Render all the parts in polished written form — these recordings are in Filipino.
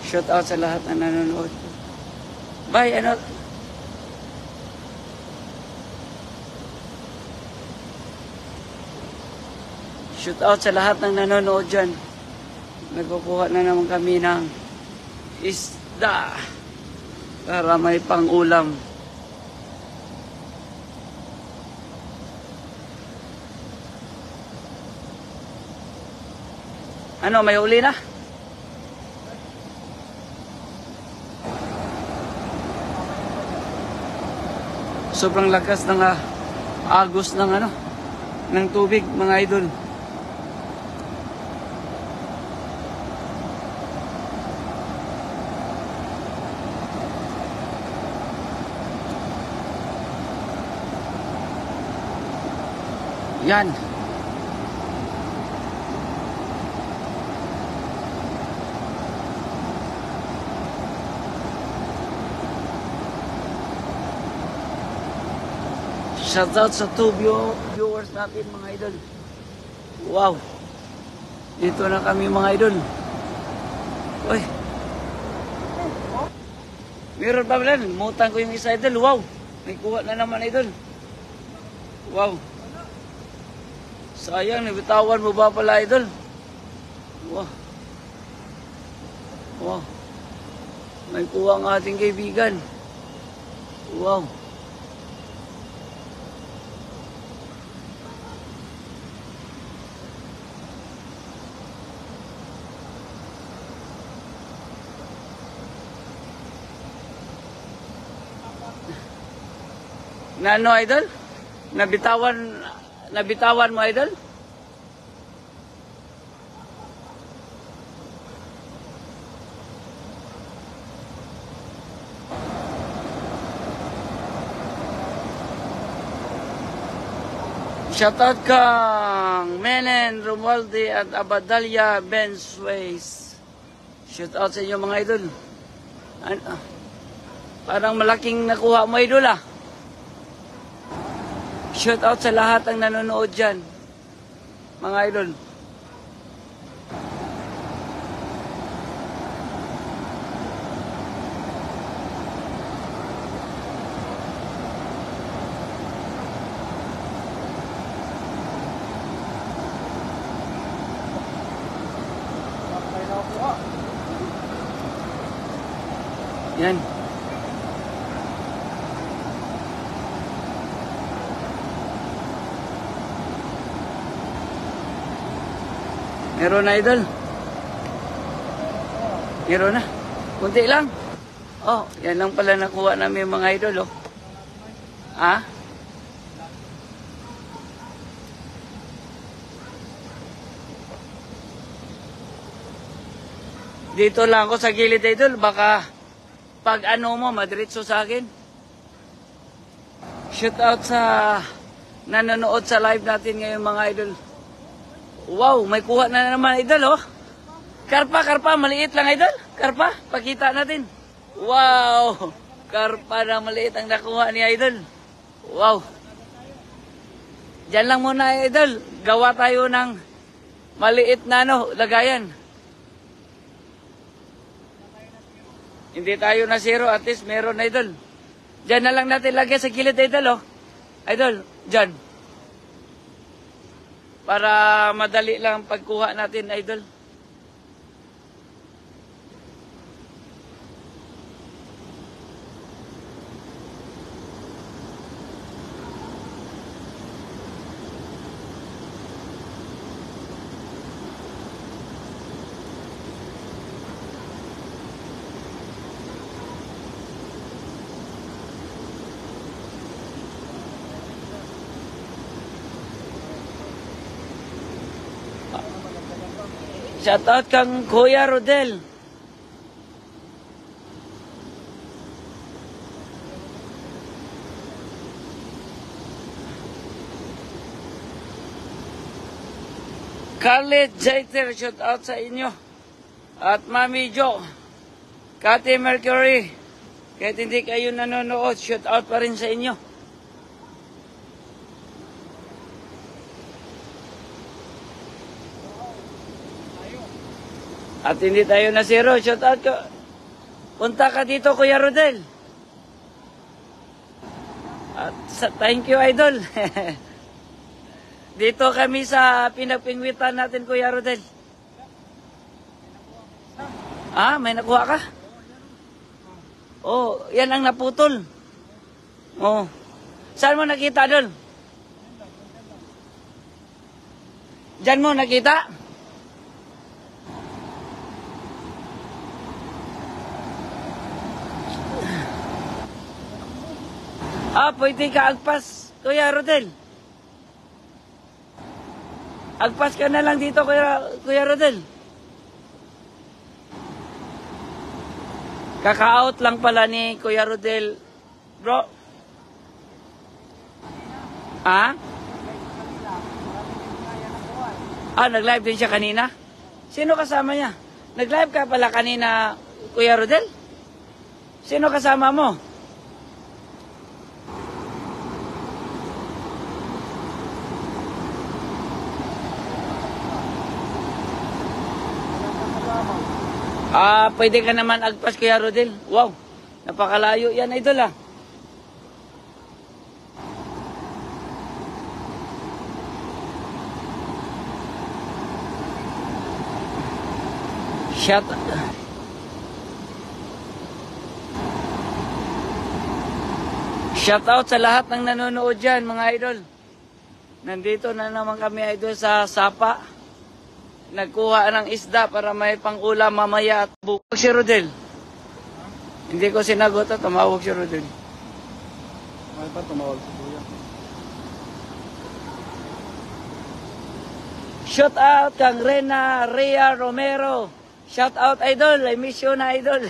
Shout out sa lahat na nanonood. Bye, ano? Shout out sa lahat ng nanonood dyan. Nagkukuha na naman kami ng isda para may pang-ulam. Ano, may uli na? Sobrang lakas ng agos ng ng tubig, mga idol. Yan. Shoutout sa 2 viewers natin, mga idol. Wow. Dito na kami, mga idol. Uy. Meron pa pala. Mutang ko yung isa, idol. Wow. May kuha na naman, idol. Wow. Sayang, nabitawan mo ba pala, idol? Wow. Wow. May kuha ang ating kaibigan. Wow. Na ano, idol? Nabitawan mo, idol? Shoutout kang Menen, Romualde at Abadalia Benzways. Shoutout sa inyo, mga idol. Parang malaking nakuha mo, idol, ah. Shout out sa lahat ng nanonood dyan, mga idol. Yan. Meron na, idol. Meron na. Kunti lang. Oh, yan lang pala nakuha namin, mga idol, oh. Ah? Dito lang ako sa gilid, idol. Baka pag ano mo, madiretso sa akin. Shout out sa nanonood sa live natin ngayon, mga idol. Wow, may kuha na naman, idol, oh. Karpa, maliit lang, idol. Karpa, pakita natin. Wow, karpa na maliit ang nakuha ni idol. Wow. Diyan lang muna, idol. Gawa tayo ng maliit na lagayan. Hindi tayo na zero, at least meron na, idol. Diyan na lang natin lagyan sa gilid, idol, oh. Idol, diyan. Para madali lang pagkuha natin, idol. Shoutout kang Kuya Rodel. Carlet Jaiter, shoutout sa inyo. At Mami Jo, Kati Mercury, kahit hindi kayo nanonood, shoutout pa rin sa inyo. At hindi tayo na zero. Shout out ko. Punta ka dito, Kuya Rodel. Thank you, Idol. Dito kami sa pinapingwitan natin, Kuya Rodel. May nakuha ka? Oh, yan ang naputol. Oh. Saan mo nakita, Idol? Diyan mo nakita? Pwede ka agpas, Kuya Rodel. Agpas ka na lang dito, Kuya Rodel. Kaka-out lang pala ni Kuya Rodel, bro. Nag-live din siya kanina? Sino kasama niya? Nag-live ka pala kanina, Kuya Rodel? Sino kasama mo? Pwede ka naman agpas, Kuya Rodel. Wow, napakalayo yan, Idol ah. Shout out sa lahat ng nanonood dyan, mga idol. Nandito na naman kami, idol, sa Sapa. Nagkuha ng isda para may pang-ulam mamaya at bukog si Rodel. Hindi ko sinagot at tumawag si Rodel. Ay pa, tumawag si Kuya. Shout out kang Rena Rhea Romero. Shout out, Idol. I miss you na, Idol.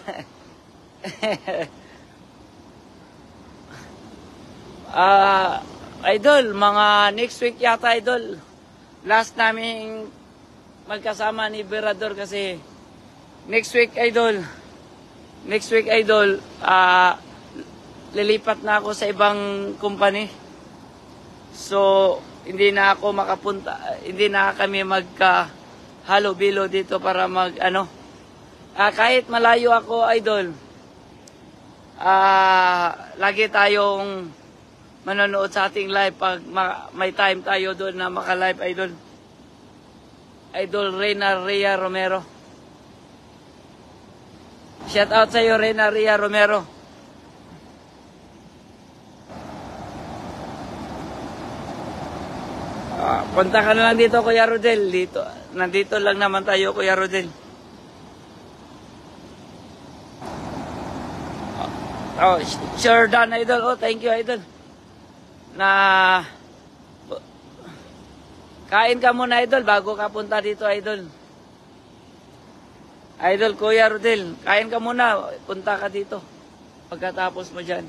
Idol, mga next week yata, Idol. Last naming magkasama ni Berador kasi next week, Idol. Lilipat na ako sa ibang company. So, hindi na ako makapunta, hindi na kami halo-bilo dito para kahit malayo ako, Idol, lagi tayong manonood sa ating live pag may time tayo doon na maka-live, Idol. Idol Rena Rhea Romero. Shout out sa iyo, Rena Rhea Romero. Punta ka na lang dito, Kuya Rodel. Nandito lang naman tayo, Kuya Rodel. Sure done, Idol. Thank you, Idol. Kain ka muna, Idol, bago ka punta dito, Idol. Idol, Kuya Rodel, kain ka muna. Punta ka dito. Pagkatapos mo dyan.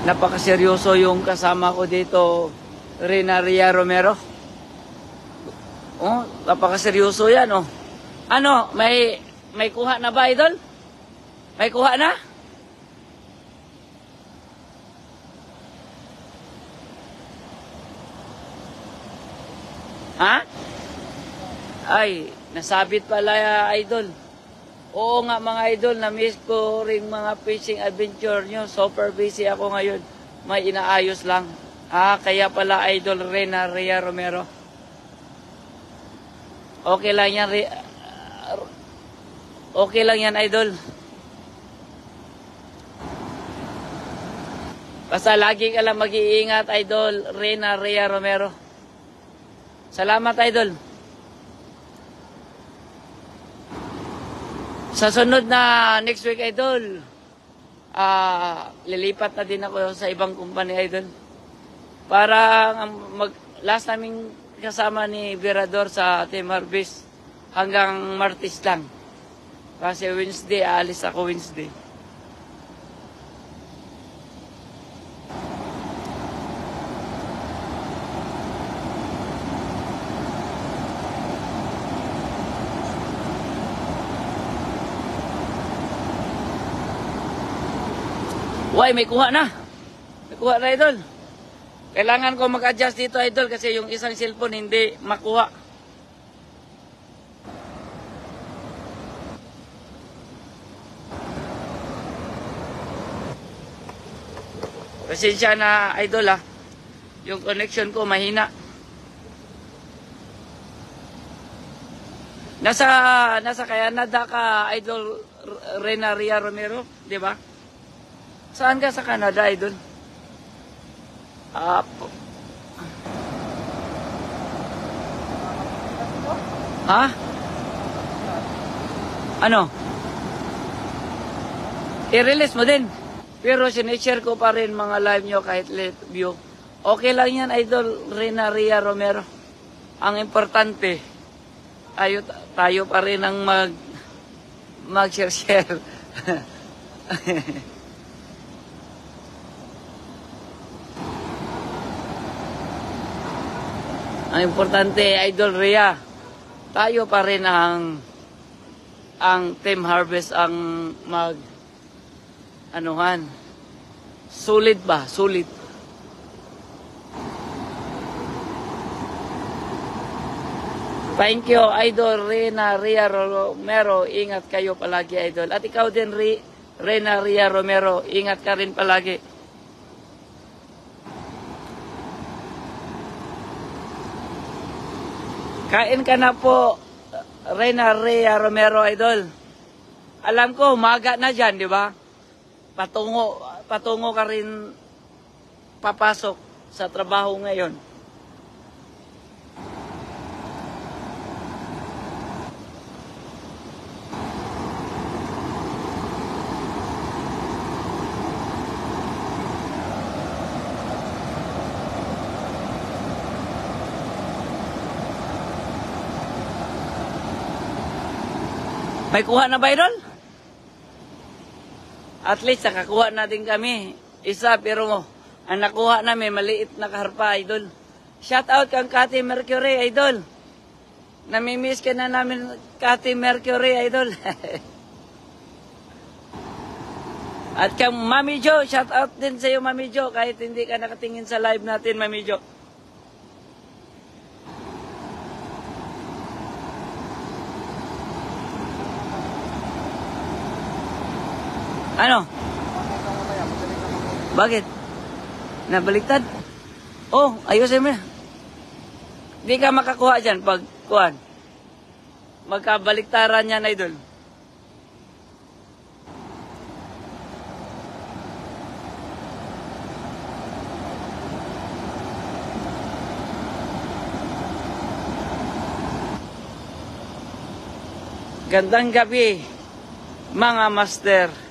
Napakaseryoso yung kasama ko dito, Rena Rhea Romero. Napakaseryoso yan, may kuha na ba, Idol? May kuha na? Ay, nasabit pala, Idol. Oo nga, mga Idol, na-miss ko rin mga fishing adventure nyo. Super busy ako ngayon. May inaayos lang. Kaya pala, Idol Rena Rhea Romero. Okay lang yan, okay lang yan, Idol. Basta lagi ka lang mag-iingat, Idol Rena Rhea Romero. Salamat, Idol. Sa sunod na next week, Idol, lilipat na din ako sa ibang company, Idol. Para last naming kasama ni Berador sa Team Harvest hanggang Martes lang. Kasi Wednesday, aalis ako Wednesday. May kuha na. May kuha na, Idol. Kailangan ko mag-adjust dito, idol, kasi yung isang cellphone hindi makuha. Pasensya na, idol, ha. Yung connection ko mahina. Nasa Canada ka, idol Renaria Romero, di ba? Saan ka sa Canada, idol? Ha? Ano? I-release mo din. Pero sinishare ko pa rin mga live nyo kahit late view. Okay lang yan, idol Renaria Romero. Ang importante, tayo pa rin ang mag-share. Ang importante, Idol Rhea, tayo pa rin ang Team Harvest ang anuhan. Sulit ba? Sulit. Thank you, Idol Rhea Romero. Ingat kayo palagi, Idol. At ikaw din, Rhea Romero. Ingat ka rin palagi. Kain ka na po, Rhea Romero, Idol. Alam ko, umaga na dyan, di ba? Patungo ka rin papasok sa trabaho ngayon. May kuha na ba, Idol? At least, nakakuha na din kami. Isa, pero ang nakuha namin, maliit na karpa, Idol. Shout out kang Cathy Mercury, Idol. Namimiss ka na namin, Cathy Mercury, Idol. At kang Mami Jo, shout out din sa iyo, Mami Jo, kahit hindi ka nakatingin sa live natin, Mami Jo. Ano? Bakit? Nabaliktad? Oh, ayusin mo. Di ka makakuha dyan pag kuhan. Magkabaliktaran yan, Idol. Gandang gabi, mga master.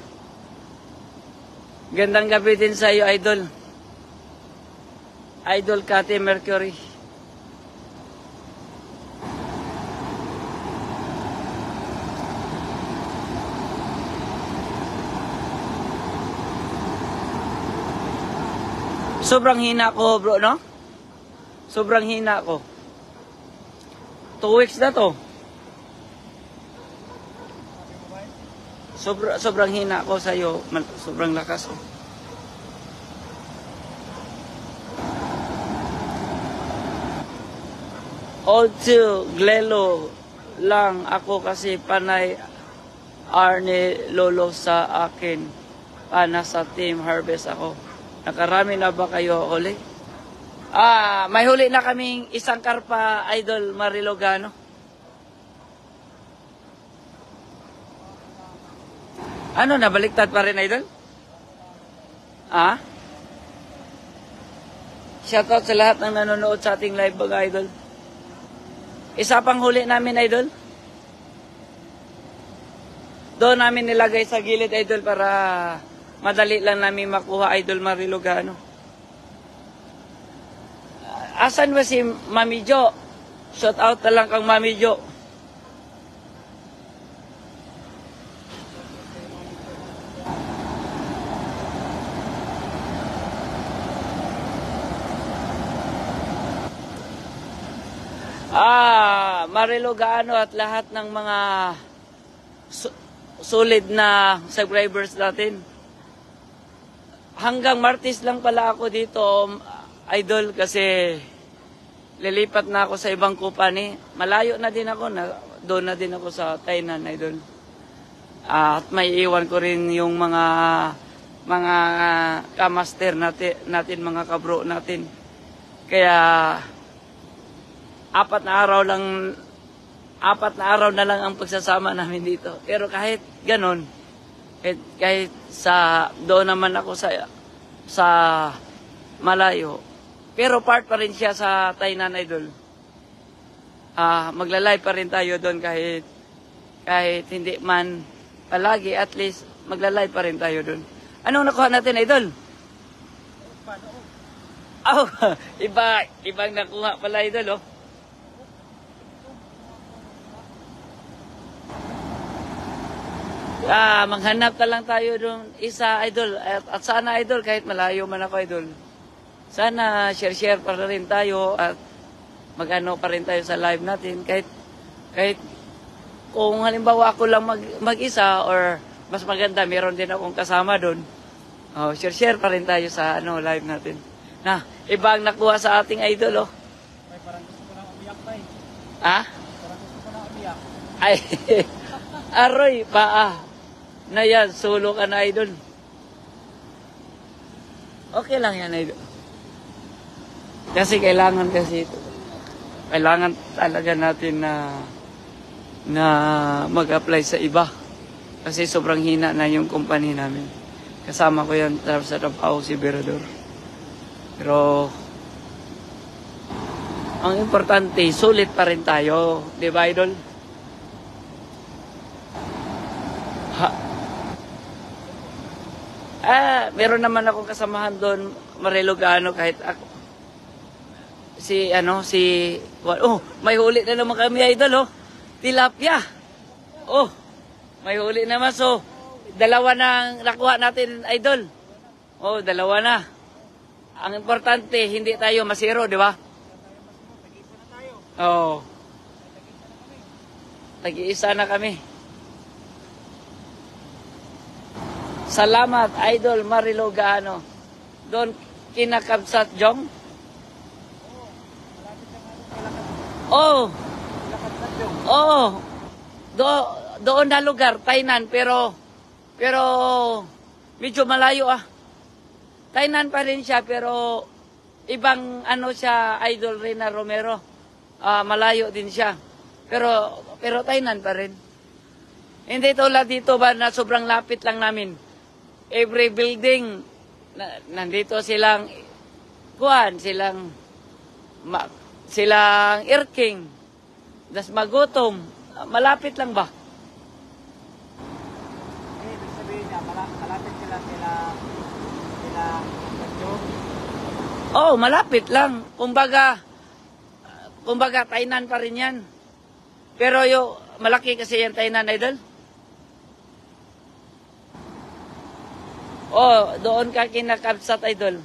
Gandang gabi din sa iyo, Idol. Idol Cathy Mercury. Sobrang hina ko, bro, no? Sobrang hina ko. 2 weeks na to. Sobrang hina ko sa iyo, sobrang lakas ko. All to Glelo lang ako kasi panay Arne Lolo sa akin. Nasa Team Harvest ako. Nakarami na ba kayo uli? May huli na kaming isang karpa, Idol Marilogano. Ano, nabaliktad pa rin, Idol? Shoutout sa lahat ng nanonood sa ating live, mga Idol. Isa pang huli namin, Idol. Doon namin nilagay sa gilid, Idol, para madali lang namin makuha, Idol Marilogano. Asan ba si Mami Jo? Shoutout na lang kang Mami Jo. Marilogano at lahat ng mga solid na subscribers natin. Hanggang Martes lang pala ako dito, idol, kasi lilipat na ako sa ibang company. Malayo na din ako, doon na din ako sa Tainan, idol. At may iwan ko rin yung mga kamaster natin, mga kabro natin. Kaya apat na araw na lang ang pagsasama namin dito. Pero kahit ganon, kahit doon naman ako sa malayo, pero part pa rin siya sa Tainan, idol. Magla-live pa rin tayo doon kahit hindi man palagi, at least magla-live pa rin tayo doon. Anong nakuha natin, idol? Oh, ibang nakuha pala, idol, oh. Maghanap na lang tayo doon isa, idol. At sana, idol, kahit malayo man ako, idol, sana share pa rin tayo at magano pa rin tayo sa live natin. Kahit kung halimbawa ako lang mag-isa, or mas maganda, meron din akong kasama doon. Share pa rin tayo sa live natin. Na, ibang nakuha sa ating idol, oh. May parang gusto ko na umiyak pa eh. Parang gusto ko na umiyak. Ay, aroy, na yan, solo ka na, idol. Okay lang yan, idol. Kasi kailangan talaga natin na mag-apply sa iba. Kasi sobrang hina na yung company namin. Kasama ko yan sa trabaho, si Berador. Pero ang importante, sulit pa rin tayo. Di ba, idol? Meron naman akong kasamahan doon, Marilogano, kahit ako. May huli na naman kami, idol, oh. Tilapia. Oh, may huli naman. So, dalawa na nakuha natin, idol. Oh, dalawa na. Ang importante, hindi tayo masiro, di ba? Oh. Tag-iisa na kami. Salamat, idol Marilogano. Doon kinakabsat, Jong? Oh. Doon na lugar, Tainan, pero medyo malayo, Tainan pa rin siya, pero ibang siya, idol Reyna Romero. Malayo din siya. Pero Tainan pa rin. Hindi tulad dito ba na sobrang lapit lang namin. Every building, nandito silang Irking, das Magutom. Malapit lang ba? Ibig sabihin niya, malapit sila Oh, malapit lang. Kumbaga Tainan pa rin yan. Pero malaki kasi yan Tainan, idol. Oh, doon ka kinakabsat, idol.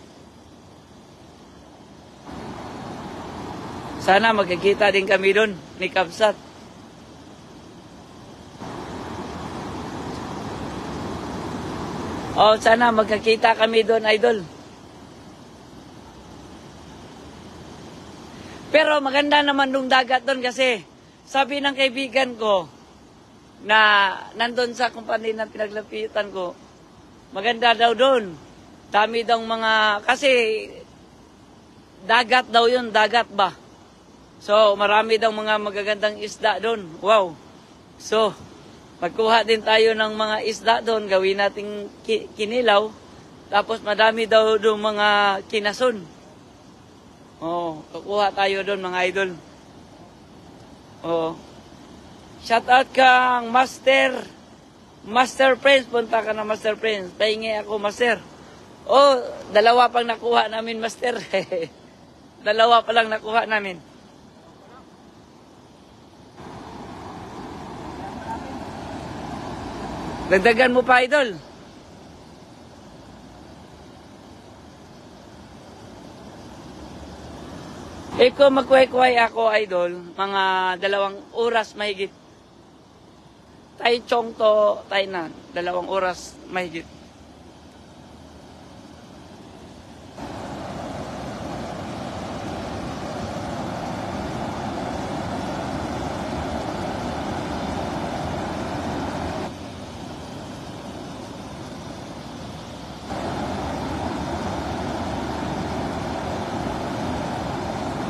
Sana magkikita din kami doon ni Kabsat. Oh, sana magkikita kami doon, idol. Pero maganda naman nung dagat doon kasi sabi ng kaibigan ko na nandun sa kumpanya na pinaglapitan ko, maganda daw doon. Dami daw kasi dagat daw yun, dagat ba? So, marami daw mga magagandang isda doon. Wow. So, magkuha din tayo ng mga isda doon, gawin nating kinilaw, tapos madami daw doon mga kinason. Oh, kukuha tayo doon, mga idol. Oh. Shout out kang Master Prince, punta ka na, Master Prince. Pahingi ako, Master. Oh, dalawa pang nakuha namin, Master. Dalawa pa lang nakuha namin. Dagdagan mo pa, idol. Kung magkway-kway ako, idol, mga 2 oras mahigit. Taichung to Tainan, 2 oras mahigit.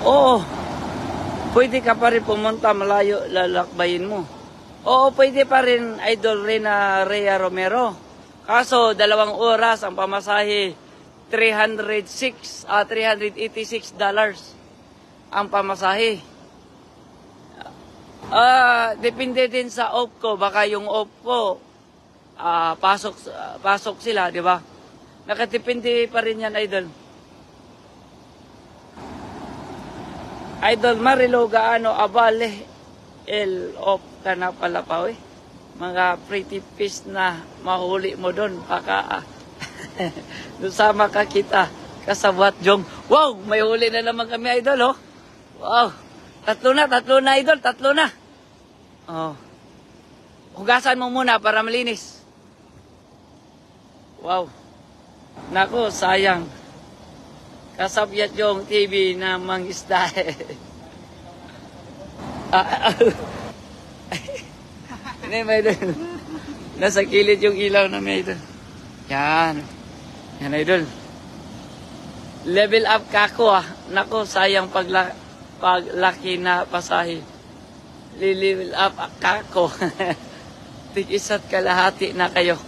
Oo, pwede ka pa rin pumunta malayo, lalakbayin mo. Oo, pwede pa rin, Idol Rhea Romero. Kaso, 2 oras ang pamasahe, $386 ang pamasahe. Depende din sa off ko. Baka yung off ko, pasok sila, di ba? Nakatipindi pa rin yan, Idol. Idol Marilo, gaano abale el off ka na pala pa, eh. Mga pretty fish na mahuli mo doon. Baka sama ka kita kasabwat jong. Wow, may huli na naman kami, Idol, oh. Wow, tatlo na, Idol, tatlo na. Oh. Hugasan mo muna para malinis. Wow. Nako, sayang. Kasabyat yung TV na mangisda. Hindi, may Idol. Nasa kilid yung ilaw na may Idol. Yan. Yan, Idol. Level up ka ako, ah. Nako, sayang paglaki na pasahe. Level up ka ako. Tig-isa't kalahati na kayo.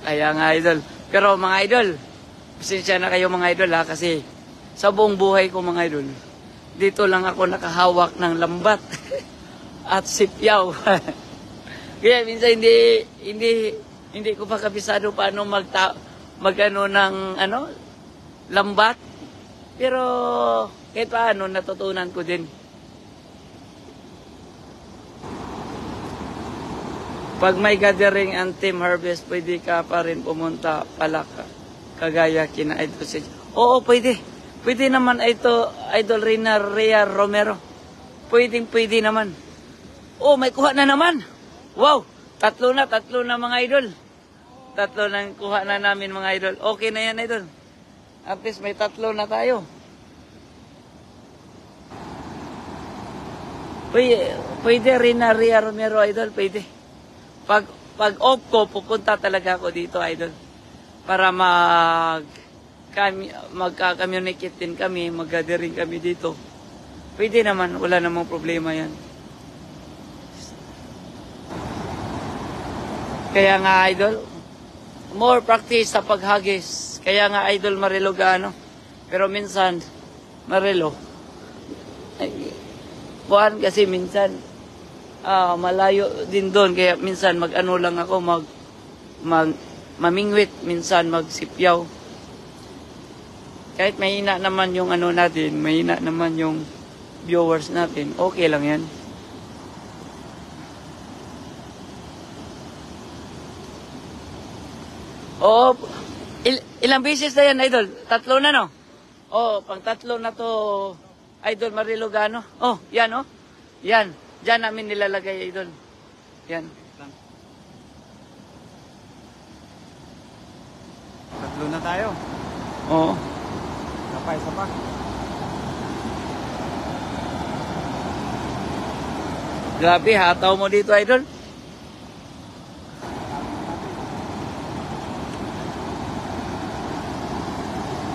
Kaya nga, Idol. Pero mga Idol, pasensya na kayo mga Idol, ha, kasi sa buong buhay ko mga Idol, dito lang ako nakahawak ng lambat at sipyaw. Kaya minsan hindi ko pa kabisado paano magano ng lambat. Pero kahit paano natutunan ko din. Pag may gathering ang Team Harvest, pwede ka pa rin pumunta pala kagaya kina Idol Sid. Oo, pwede. Pwede naman ito, Idol Rhea Romero. Pwede naman. Oh, may kuha na naman. Wow, tatlo na mga Idol. Tatlo na kuha na namin mga Idol. Okay na yan, Idol. At least may tatlo na tayo. Pwede Rhea Romero, Idol, pwede. Pag off ko, pupunta talaga ako dito, Idol. Para magka-communicate din kami, mag-gathering kami dito. Pwede naman, wala namang problema yan. Kaya nga, Idol, more practice sa paghagis. Kaya nga, Idol Marilo gaano. Pero minsan, Marilo, buwan kasi minsan, malayo din doon. Kaya minsan, mag-ano lang ako, mamingwit, minsan magsipyaw. Kahit mahina naman yung natin, mahina naman yung viewers natin, okay lang yan. Oo, ilang beses na yan, Idol? Tatlo na, no? Oo, pang tatlo na to, Idol Marilo Gano. Oh, yan, oh. Yan, dyan namin nilalagay, Idol. Yan. Tatlo na tayo. Oo. Isa pa. Grabe, hataw mo dito, Idol.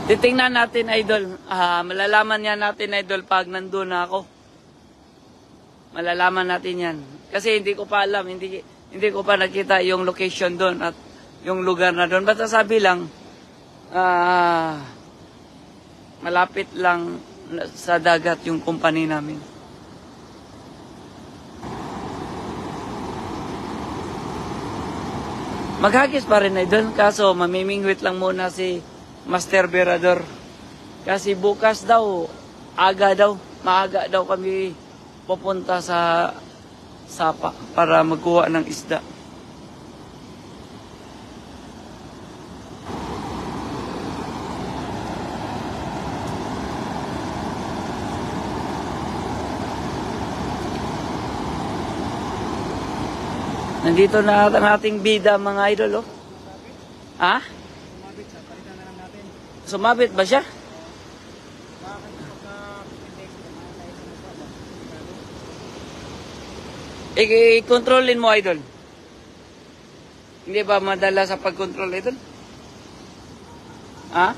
Titingnan natin, Idol. Malalaman niya natin, Idol, pag nandun na ako. Malalaman natin yan. Kasi hindi ko pa alam, hindi ko pa nakita yung location doon at yung lugar na doon. Basta sabi lang, malapit lang sa dagat yung company namin. Maghagis pa rin, Idol. Kaso, mamimingwit lang muna si Master Berador. Kasi bukas daw, maaga daw kami pupunta sa Sapa para magkuha ng isda. Nandito na ang ating bida, mga Idol, oh. Ha? Sumabit siya, palitan na lang natin. Sumabit ba siya? I-controlin mo, Idol. Hindi ba madala sa pag-control, Idol? Ha?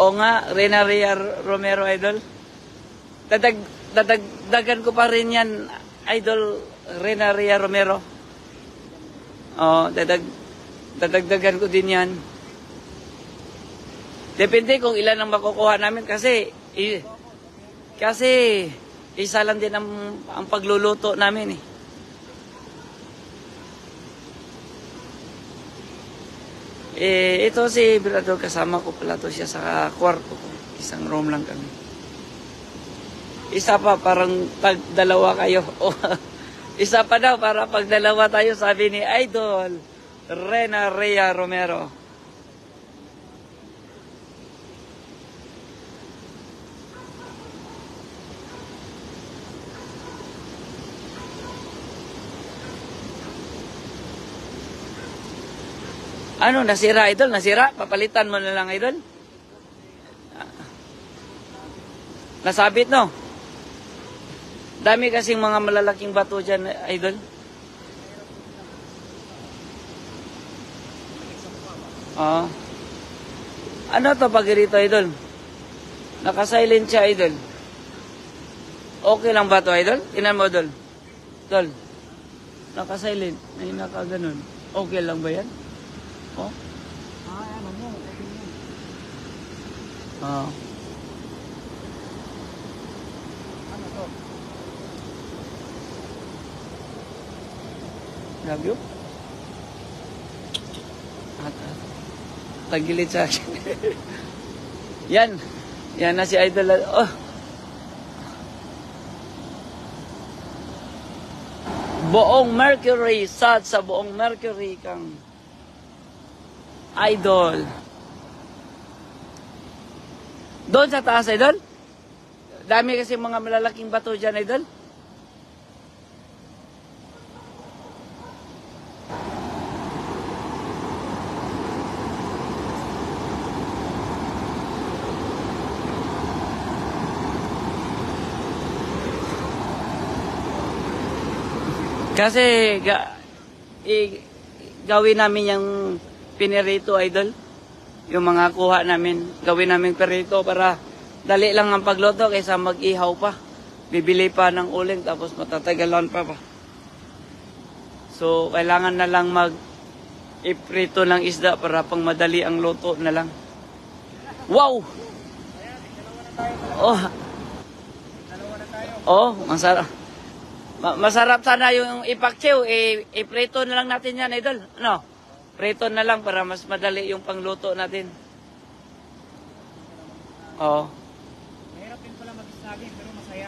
Oo nga, Rena Ria Romero, idol. Dadagdagan ko pa rin yan, idol, Rena Ria Romero. Oo, dadagdagan ko din yan. Depende kung ilan ang makukuha namin kasi isa lang din ang pagluluto namin eh. Ito si Brado, kasama ko pala to siya sa kwarto ko. Isang room lang kami. Isa pa, parang pag dalawa kayo. Isa pa daw, para pag dalawa tayo, sabi ni Idol Rena Ria Romero. Ano, nasira, idol? Nasira? Papalitan mo na lang, idol? Nasabit, no? Dami kasing mga malalaking bato dyan, idol. Oo. Ano to pag rito, idol? Nakasilent siya, idol. Okay lang ba to, idol? Tinan mo, idol. Idol. Nakasilent. Ay, nakaganon. Okay lang ba yan? Oh? Ano mo? Oo. Ano to? Love you? Tagilid sa akin. Yan. Yan na si Idol. Oh. Buong Mercury. Sad sa buong Mercury kang Idol. Doon sa taas, Idol? Dami kasi mga malalaking bato dyan, Idol. Kasi gawin namin yung pinirito, idol. Yung mga kuha namin, gawin namin perito para dali lang ang pagluto kaysa mag-ihaw pa. Bibili pa ng uling tapos matatagalan pa. So, kailangan na lang mag-iprito ng isda para pang madali ang luto na lang. Wow! Oh! Oh, masarap. Masarap sana yung ipakchew. Iprito na lang natin yan, idol. Ano? Prito na lang para mas madali yung pangluto natin. Oo. Mahirap din pala mag-snagin, pero masaya.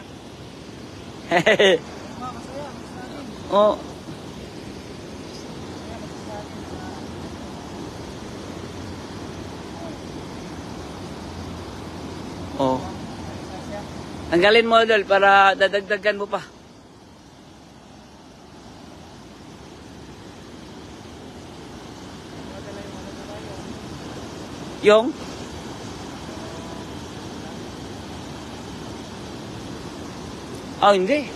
Hehehe. Masaya, mag-snagin. Oo. Oo. Tanggalin mo, idol, para dadagdagan mo pa. Yung? Oh, hindi.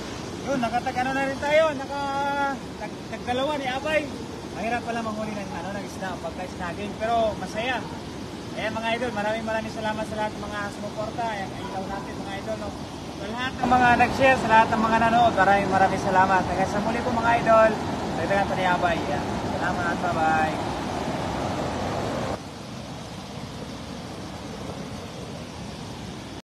Yun, nakatag-ano na rin tayo. Nagdalawa ni Abay. Mahirap pala manghuli ng isda, pagka-snagin. Pero masaya. Kaya mga idol, maraming salamat sa lahat ng mga sumuporta. Ang ilaw natin mga idol. No? Sa lahat ng mga nag-share, sa lahat ng mga nanood, maraming salamat. Hanggang sa muli po mga idol. Dagdagan pa ni Abay. Yan. Salamat, bye-bye.